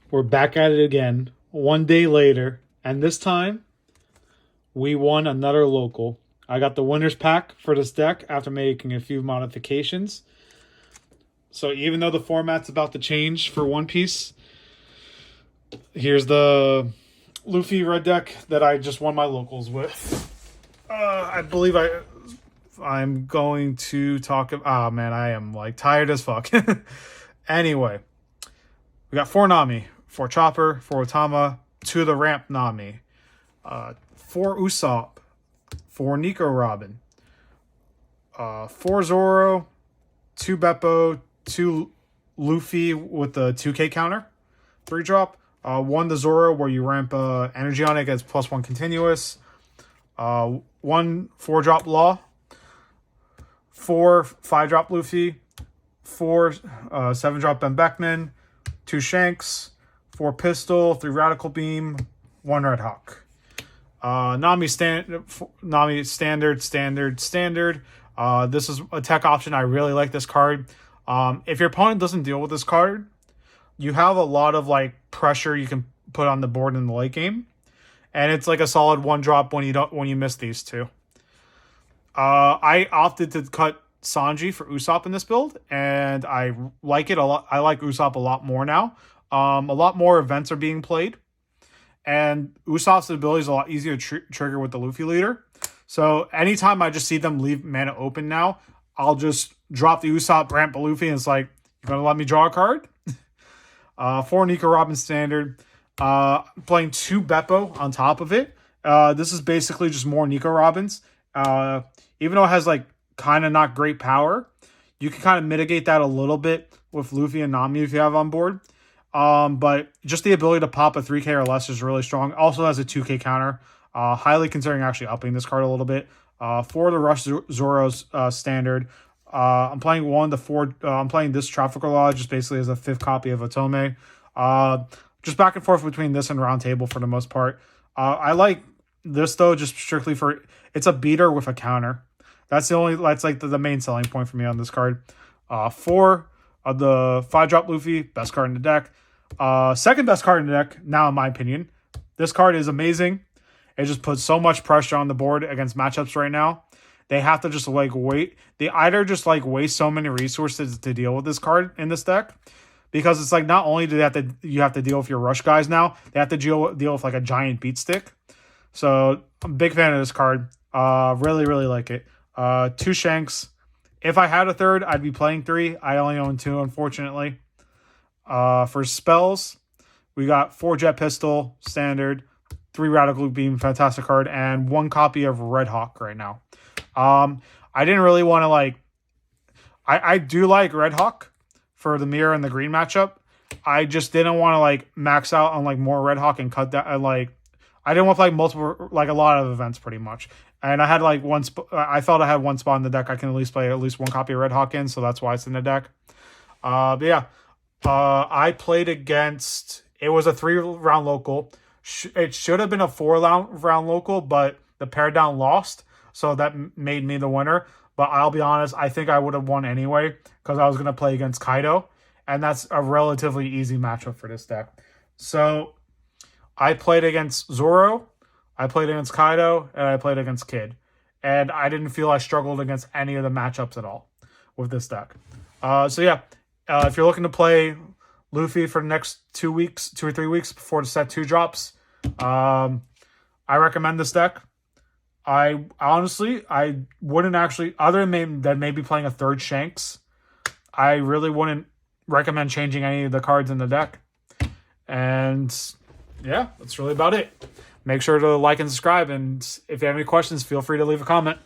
We're back at it again, one day later, and this time we won another local. I got the winner's pack for this deck after making a few modifications. So even though the format's about to change for One Piece, here's the Luffy red deck that I just won my locals with. I believe I'm going to talk about... Oh man, I am like tired as fuck. Anyway, we got 4 Nami, 4 Chopper, 4 Otama, 2 of the ramp Nami, 4 Usopp, 4 Nico Robin, 4 Zoro, 2 Beppo, 2 Luffy with the 2K counter, 3 drop, 1 the Zoro where you ramp energy on it, gets +1 continuous, 1 4 drop Law, 4 5 drop Luffy, 4 7 drop Ben Beckman, 2 Shanks, 4 Pistol, 3 Radical Beam, 1 Red Hawk. Nami standard. This is a tech option. I really like this card. If your opponent doesn't deal with this card, you have a lot of like pressure you can put on the board in the late game, and it's like a solid 1 drop when you miss these 2. I opted to cut Sanji for Usopp in this build, and I like it a lot. I like Usopp a lot more now. A lot more events are being played, and Usopp's ability is a lot easier to trigger with the Luffy leader. So anytime I just see them leave mana open now, I'll just drop the Usopp, ramp the Luffy, and it's like, you're going to let me draw a card? 4 Nico Robin standard. Playing 2 Beppo on top of it. This is basically just more Nico Robins. Even though it has like kind of not great power, you can kind of mitigate that a little bit with Luffy and Nami if you have on board. But just the ability to pop a 3K or less is really strong. Also has a 2K counter. Highly considering actually upping this card a little bit. 4 the Rush Zoro's standard. I'm playing 1 the 4. I'm playing this Trafficker Law just basically as a 5th copy of Otome. Just back and forth between this and Round Table for the most part. I like this though just strictly for it's a beater with a counter. That's like the main selling point for me on this card. 4 of the 5 drop Luffy, best card in the deck. Second best card in the deck, now in my opinion. This card is amazing. It just puts so much pressure on the board against matchups right now. They have to just like wait. They either just like waste so many resources to deal with this card in this deck, because it's like not only do you have to deal with your rush guys now, they have to deal with like a giant beat stick. So I'm a big fan of this card. Really like it. 2 Shanks. If I had a third, I'd be playing 3. I only own 2, unfortunately. For spells, we got 4 Jet Pistol, standard, 3 Radical Beam, fantastic card, and 1 copy of Red Hawk right now. I didn't really want to like... I do like Red Hawk for the mirror and the green matchup. I just didn't want to like max out on like more Red Hawk and cut that. I didn't want to play multiple, like a lot of events pretty much. And I had like I felt I had 1 spot in the deck I can at least play at least 1 copy of Red Hawk in, so that's why it's in the deck. But yeah, I played against, it was a 3-round local. It should have been a 4-round local, but the pair down lost, so that made me the winner. But I'll be honest, I think I would have won anyway, because I was going to play against Kaido, and that's a relatively easy matchup for this deck. So I played against Zoro, I played against Kaido, and I played against Kid. And I didn't feel I struggled against any of the matchups at all with this deck. So yeah, if you're looking to play Luffy for the next 2 or 3 weeks before the set 2 drops, I recommend this deck. I wouldn't actually, other than maybe playing a 3rd Shanks, I really wouldn't recommend changing any of the cards in the deck. And yeah, that's really about it. Make sure to like and subscribe, and if you have any questions, feel free to leave a comment.